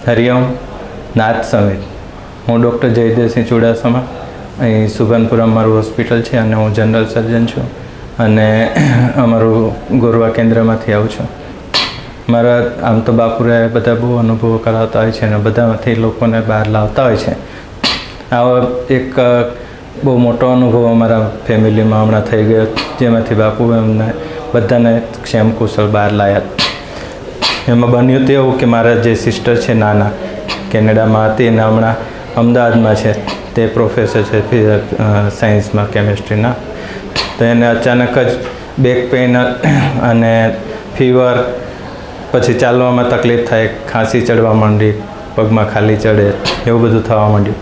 હરિઓમ નાથ સમિત. હું ડૉક્ટર જયદેવસિંહ ચુડાસમા. અહીં સુભાનપુરા અમારું હોસ્પિટલ છે અને હું જનરલ સર્જન છું અને અમારું ગોરવા કેન્દ્રમાંથી આવું છું. મારા આમ તો બાપુરાએ બધા બહુ અનુભવો કરાવતા હોય છે અને બધામાંથી લોકોને બહાર લાવતા હોય છે. આવો એક બહુ મોટો અનુભવ અમારા ફેમિલીમાં હમણાં થઈ ગયો, જેમાંથી બાપુ એમને બધાને ક્ષેમકુશળ બહાર લાવ્યા. એમાં બન્યું તો એવું કે મારા જે સિસ્ટર છે નાના, કેનેડામાં હતી અને હમણાં અમદાવાદમાં છે, તે પ્રોફેસર છે સાયન્સમાં, કેમિસ્ટ્રીના. તો એને અચાનક જ બેક પેઇન અને ફીવર, પછી ચાલવામાં તકલીફ થાય, ખાંસી ચડવા માંડી, પગમાં ખાલી ચડે, એવું બધું થવા માંડ્યું.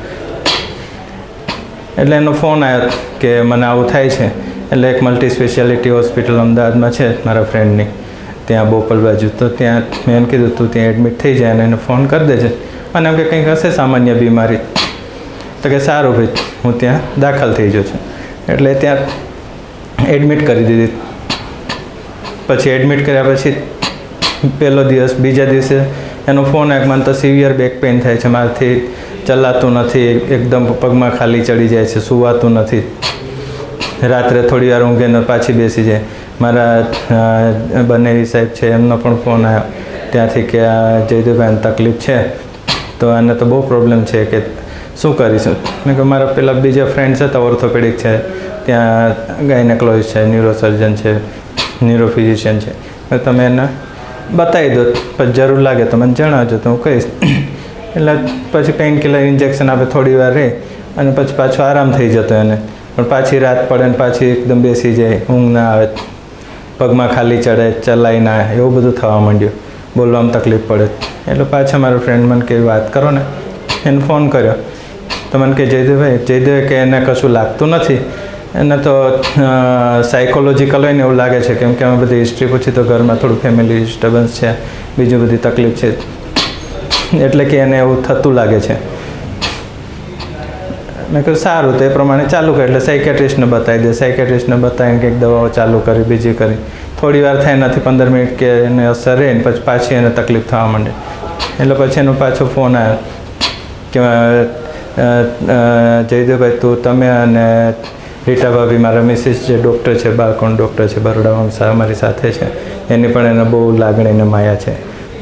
એટલે એનો ફોન આવ્યો કે મને આવું થાય છે. એટલે એક મલ્ટી સ્પેશિયાલિટી હોસ્પિટલ અમદાવાદમાં છે મારા ફ્રેન્ડની, ત્યાં બોપલ બાજુ. તો ત્યાં મેં એને કીધું તું ત્યાં એડમિટ થઈ જાય અને એને ફોન કરી દેજે, અને એમ કે કંઈક હશે સામાન્ય બીમારી. તો કે સારું ભાઈ, હું ત્યાં દાખલ થઈ જાઉં છું. એટલે ત્યાં એડમિટ કરી દીધી. પછી એડમિટ કર્યા પછી પહેલો દિવસ, બીજા દિવસે એનો ફોન આવ્યો, મને તો સિવિયર બેક પેઇન થાય છે, મારાથી ચલાતું નથી, એકદમ પગમાં ખાલી ચડી જાય છે, સૂવાતું નથી, રાત્રે થોડી વાર ઊંઘે ને પાછી બેસી જાય. મારા બનેવી સાહેબ છે, એમનો પણ ફોન આવ્યો ત્યાંથી કે આ જયદેવભાઈને તકલીફ છે, તો આને તો બહુ પ્રોબ્લેમ છે, કે શું કરીશું. મેં કે મારા પેલા બીજા ફ્રેન્ડ્સ હતા, ઓર્થોપેડિક છે, ત્યાં ગાયનેકોલોજીસ્ટ છે, ન્યુરોસર્જન છે, ન્યુરોફિઝિશિયન છે, તમે એને બતાવી દો, પછી જરૂર લાગે તો મને જણાવજો, તો હું કહીશ. એટલે પછી પેઇન કિલર ઇન્જેક્શન આપે, થોડી વાર રહે અને પછી પાછો આરામ થઈ જતો એને. પણ પાછી રાત પડે ને પાછી એકદમ બેસી જાય, ઊંઘ ના આવે, પગમાં ખાલી ચડે, ચલાય ના, એવું બધું થવા માંડ્યું, બોલવામાં તકલીફ પડે. એટલે પાછા મારો ફ્રેન્ડ મને કે વાત કરો ને, એને ફોન કર્યો. તો મને કે જયદેવ કે એને કશું લાગતું નથી, એને તો સાયકોલોજીકલ હોય ને એવું લાગે છે, કેમ કે અમે બધી હિસ્ટ્રી પૂછી તો ઘરમાં થોડું ફેમિલી ડિસ્ટર્બન્સ છે, બીજી બધી તકલીફ છે, એટલે કે એને એવું થતું લાગે છે. મેં કહ્યું સારું, તો એ પ્રમાણે ચાલુ કરે. એટલે સાયકેટ્રિસ્ટને બતાવી દે. સાયકેટ્રિસ્ટને બતાવીને કંઈક દવાઓ ચાલુ કરી, બીજી કરી. થોડી વાર થાય, નથી 15 મિનિટ કે એને અસર રહે ને પછી પાછી એને તકલીફ થવા માંડે. એટલે પછી એનો પાછો ફોન આવ્યો કે જયદેવભાઈ તમે અને રીટા ભાભી, મારા મિસિસ જે ડૉક્ટર છે, બાળકોણ ડૉક્ટર છે, બરોડામાં અમારી સાથે છે, એની પણ એને બહુ લાગણી ને માયા છે,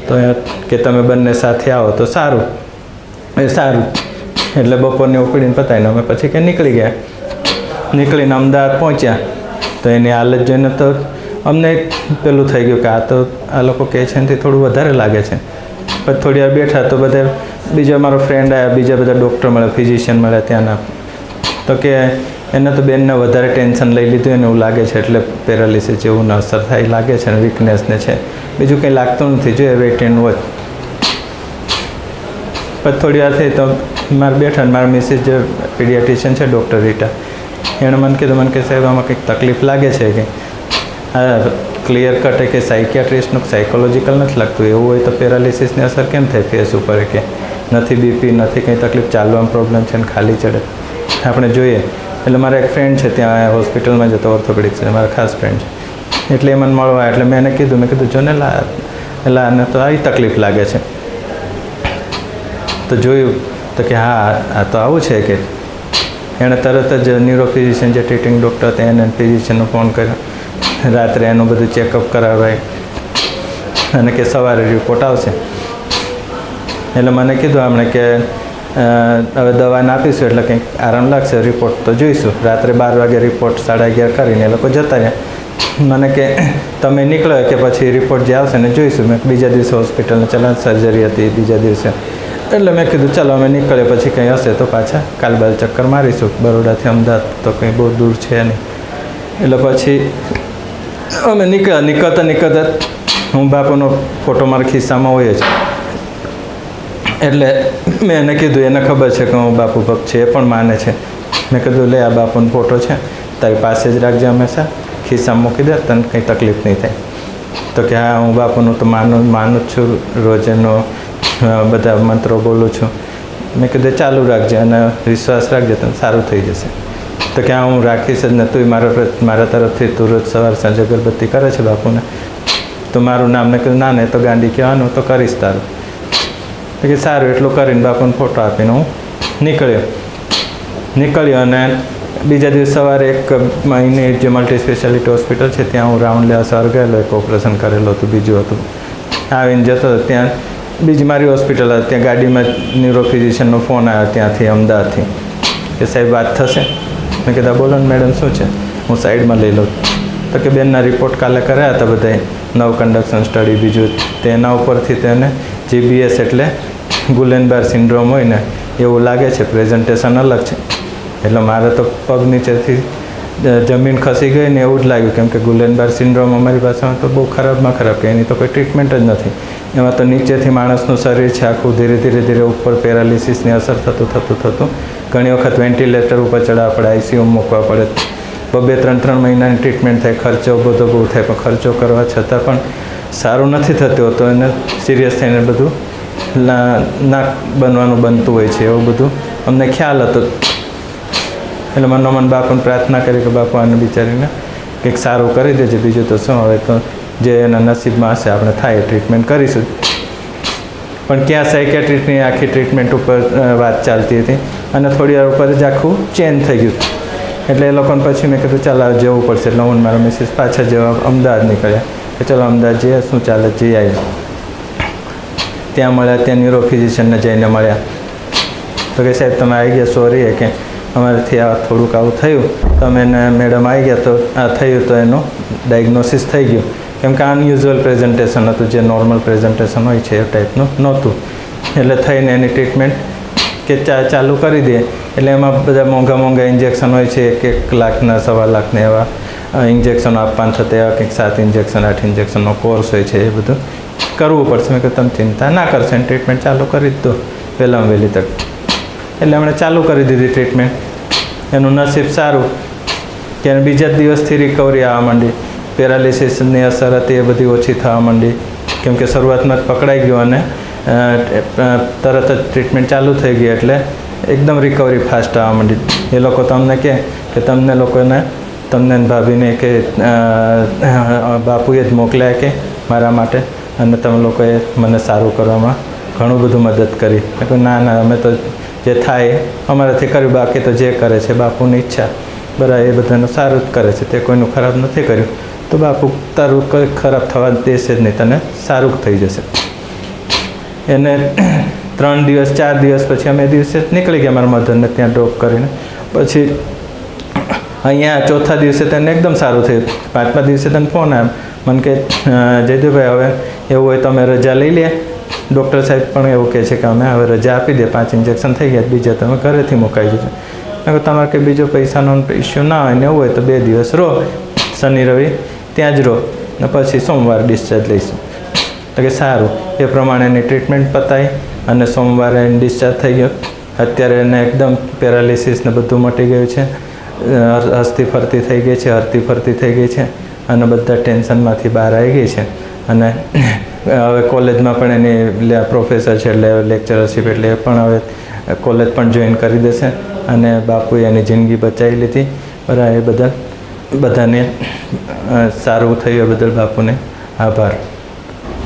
તો કે તમે બંને સાથે આવો તો સારું. એ સારું. એટલે બપોરની ઓપીડીને પતાવીને અમે પછી કે નીકળી ગયા. નીકળીને અમદાવાદ પહોંચ્યા તો એની હાલત જોઈને તો અમને પેલું થઈ ગયું કે આ તો આ લોકો કહે છે એનાથી થોડું વધારે લાગે છે. પછી થોડી વાર બેઠા તો બધા બીજા મારો ફ્રેન્ડ આવ્યા, બીજા બધા ડૉક્ટર મળ્યા, ફિઝિશિયન મળ્યા ત્યાંના. તો કે એને તો બેનને વધારે ટેન્શન લઈ લીધું એને એવું લાગે છે, એટલે પેરાલિસિસ જેવું અસર થાય લાગે છે, અને વીકનેસને છે, બીજું કંઈ લાગતું નથી, જોઈએ વેઇટ એન્ડ વોચ. પછી થોડી વાર થઈ તો મારે બેઠા, મારા મિસિસ જે પીડિયાટ્રિશિયન છે ડૉક્ટર રીટા, એણે મને કીધું, મને કે સાહેબ આમાં કંઈક તકલીફ લાગે છે, કે હા ક્લિયર કટ કે સાયકિયાટ્રિસ્ટનું સાયકોલોજીકલ નથી લાગતું, એવું હોય તો પેરાલિસિસની અસર કેમ થાય ફેસ ઉપર, કે નથી બીપી, નથી કંઈ તકલીફ, ચાલવામાં પ્રોબ્લેમ છે ને ખાલી ચડે, આપણે જોઈએ. એટલે મારા એક ફ્રેન્ડ છે ત્યાં હોસ્પિટલમાં જતો, ઓર્થોપેડિક છે, મારા ખાસ ફ્રેન્ડ છે, એટલે એ મને મળવા. એટલે મેં એને કીધું, જો ને એટલે આને તો આવી તકલીફ લાગે છે. તો જોયું તો કે હા આ તો આવું છે. કે એણે તરત જ ન્યુરોફિઝિશિયન જે ટ્રીટિંગ ડૉક્ટર હતા એને ફિઝિશિયનનો ફોન કર્યો, રાત્રે એનું બધું ચેકઅપ કરાવાય અને કે સવારે રિપોર્ટ આવશે. એટલે મને કીધું આમણે કે હવે દવાને આપીશું એટલે કંઈક આરામ લાગશે, રિપોર્ટ તો જોઈશું. રાત્રે 12 વાગે રિપોર્ટ 11:30 કરીને એ લોકો જતા રહ્યા. મને કે તમે નીકળો કે પછી રિપોર્ટ જે આવશે ને જોઈશું. મેં બીજા દિવસે હોસ્પિટલને ચલાવ, સર્જરી હતી બીજા દિવસે. એટલે મેં કીધું ચાલો અમે નીકળે, પછી કંઈ હશે તો પાછા કાલ બાદ ચક્કર મારીશું. બરોડાથી અમદાવાદ તો કંઈ બહુ દૂર છે નહીં. એટલે પછી અમે નીકળતા હું બાપુનો ફોટો મારા ખિસ્સામાં હોય જ. એટલે મેં એને કીધું, એને ખબર છે કે હું બાપુ ભક્ત છે, એ પણ માને છે. મેં કીધું લે આ બાપુનો ફોટો છે, તારી પાસે જ રાખજે, હંમેશા ખિસ્સામાં મૂકી દે, તને કંઈ તકલીફ નહીં થાય. તો કે હા હું બાપુનું તો માનું જ છું, રોજ એનો બધા મંત્રો બોલું છું. મેં કીધું ચાલુ રાખજે અને વિશ્વાસ રાખજે, તને સારું થઈ જશે. તો કે હા હું રાખીશ જ ને, તું મારા તરફથી તું રોજ સવાર સાંજે અગરબત્તી કરે છે બાપુને, તો મારું નામ. મેં કીધું ના ને તો ગાંડી કહેવાનું, તો કરીશ તારું. તો કે સારું એટલું કરીને બાપુને ફોટો આપીને હું નીકળ્યો અને બીજા દિવસ સવારે એક મહિને જે મલ્ટી સ્પેશિયાલિટી હોસ્પિટલ છે ત્યાં હું રાઉન્ડ લેવા સવાર ગયેલો, એક ઓપરેશન કરેલું હતું, બીજું હતું. આવીને જતો ત્યાં બીજી મારી હોસ્પિટલ હતી, ત્યાં ગાડીમાં ન્યુરો ફિઝિશિયનનો ફોન આવ્યો ત્યાંથી અમદાવાદથી કે સાહેબ વાત થશે. મેં કીધા બોલો ને મેડમ શું છે, હું સાઈડમાં લઈ લઉં. તો કે બેનના રિપોર્ટ કાલે કર્યા હતા બધાએ, નવ કન્ડક્શન સ્ટડી બીજું, તેના ઉપરથી તેને GBS એટલે ગુલેનબાર સિન્ડ્રોમ હોય ને એવું લાગે છે, પ્રેઝન્ટેશન અલગ છે. એટલે મારે તો પગ નીચેથી જમીન ખસી ગઈ ને એવું જ લાગ્યું, કેમ કે ગુલેનબાર સિન્ડ્રોમ અમારી ભાષામાં તો બહુ ખરાબમાં ખરાબ કે એની તો કોઈ ટ્રીટમેન્ટ જ નથી. એમાં તો નીચેથી માણસનું શરીર છે આખું ધીરે ધીરે ઉપર પેરાલિસિસની અસર થતું ઘણી વખત વેન્ટિલેટર ઉપર ચડાવવા પડે, ICU મૂકવા પડે, 2-3 મહિનાની ટ્રીટમેન્ટ થાય, ખર્ચો બધો બહુ થાય, પણ ખર્ચો કરવા છતાં પણ સારું નથી થતું, તો એને સિરિયસ થઈને બધું નાક બનવાનું બનતું હોય છે, એવું બધું અમને ખ્યાલ હતો. એટલે મનોમન બાપુને પ્રાર્થના કરી કે બાપુ આને બિચારીને કંઈક સારું કરી દેજે, બીજું તો શું, હવે તો જે એના નસીબમાં હશે આપણે થાય ટ્રીટમેન્ટ કરીશું. પણ ક્યાં સાયકેટ્રિસ્ટની આખી ટ્રીટમેન્ટ ઉપર વાત ચાલતી હતી અને થોડી વાર ઉપર જ આખું ચેન્જ થઈ ગયું. એટલે એ લોકોને પછી મેં કીધું ચાલ જવું પડશે. એટલે હું મારા મિસિસ પાછા જવા અમદાવાદ નીકળ્યા કે ચલો અમદાવાદ જઈએ, શું ચાલે જઈ આવ્યા. ત્યાં મળ્યા, ત્યાં ન્યુરો ફિઝિશિયનને જઈને મળ્યા. તો કે સાહેબ તમે આવી ગયા, સોરી કે અમારેથી આ થોડુંક આવું થયું, તમે એને મેડમ આવી ગયા તો આ થયું, તો એનું ડાયગ્નોસિસ થઈ ગયું. કેમ કે અનયુઝ્યુઅલ પ્રેઝન્ટેશન હતું, જે નોર્મલ પ્રેઝન્ટેશન હોય છે એ ટાઈપનું નહોતું. એટલે થઈને એની ટ્રીટમેન્ટ કે ચાલુ કરી દે. એટલે એમાં બધા મોંઘા ઇન્જેક્શન હોય છે, 1 લાખના 1.25 લાખના એવા ઇન્જેક્શનો આપવાના થતા, એવા કંઈક 7 ઇન્જેક્શન 8 ઇન્જેક્શનનો કોર્સ હોય છે, એ બધું કરવું પડશે. મેં કહ્યું તમે ચિંતા ના કરશો, એની ટ્રીટમેન્ટ ચાલુ કરી જ દો વહેલામાં વહેલી તક. એટલે એમણે ચાલુ કરી દીધી ટ્રીટમેન્ટ. એનું નસીબ સારું કે બીજા દિવસથી રિકવરી આવવા માંડી, પેરાલિસિસની અસર હતી એ બધી ઓછી થવા માંડી, કેમ કે શરૂઆતમાં જ પકડાઈ ગયો અને તરત જ ટ્રીટમેન્ટ ચાલુ થઈ ગઈ, એટલે એકદમ રિકવરી ફાસ્ટ આવવા માંડી. એ લોકો તમને કહે કે તમને ભાભીને કે બાપુએ જ મોકલ્યા કે મારા માટે, અને તમે લોકોએ મને સારું કરવામાં ઘણું બધું મદદ કરી. ના અમે તો જે થાય અમારાથી કર્યું, બાકી તો જે કરે છે બાપુની ઈચ્છા, બરાબર, એ બધાનું સારું જ કરે છે, તે કોઈનું ખરાબ નથી કર્યું. તો બાપુ તારું કંઈ ખરાબ થવા દેશે જ નહીં, તને સારું થઈ જશે. એને 3 દિવસ 4 દિવસ પછી અમે દિવસે નીકળી ગયા મારા મધરને ત્યાં ડ્રોપ કરીને. પછી અહીંયા 4થા દિવસે તેને એકદમ સારું થયું. 5મા દિવસે તને ફોન આવ્યો, મને કે જયદુભાઈ હવે એવું હોય તો અમે રજા લઈ લઈએ. ડૉક્ટર સાહેબ પણ એવું કહે છે કે અમે હવે રજા આપી દે, 5 ઇન્જેક્શન થઈ ગયા, બીજા તમે ઘરેથી મુકાઈ જજો. મેં કહ્યું તમારે કંઈ બીજો પૈસાનો ઇસ્યુ ના હોય ને એવું હોય તો 2 દિવસ રહો, શનિ રવિ ત્યાં જ રહો, ને પછી સોમવાર ડિસ્ચાર્જ લઈશું. તો કે સારું. એ પ્રમાણે એની ટ્રીટમેન્ટ પતાવી અને સોમવારે ડિસ્ચાર્જ થઈ ગયો. અત્યારે એને એકદમ પેરાલિસિસ ને બધું મટી ગયું છે, હસતી ફરતી થઈ ગઈ છે, હરતી ફરતી થઈ ગઈ છે, અને બધા ટેન્શનમાંથી બહાર આવી ગઈ છે. અને હવે કોલેજમાં પણ એની પ્રોફેસર છે એટલે લેક્ચરશીપ, એટલે એ પણ હવે કોલેજ પણ જોઈન કરી દેશે. અને બાપુએ એની જિંદગી બચાવી લીધી. બરાબર, એ બધાને સારું થયું, એ બદલ બાપુને આભાર.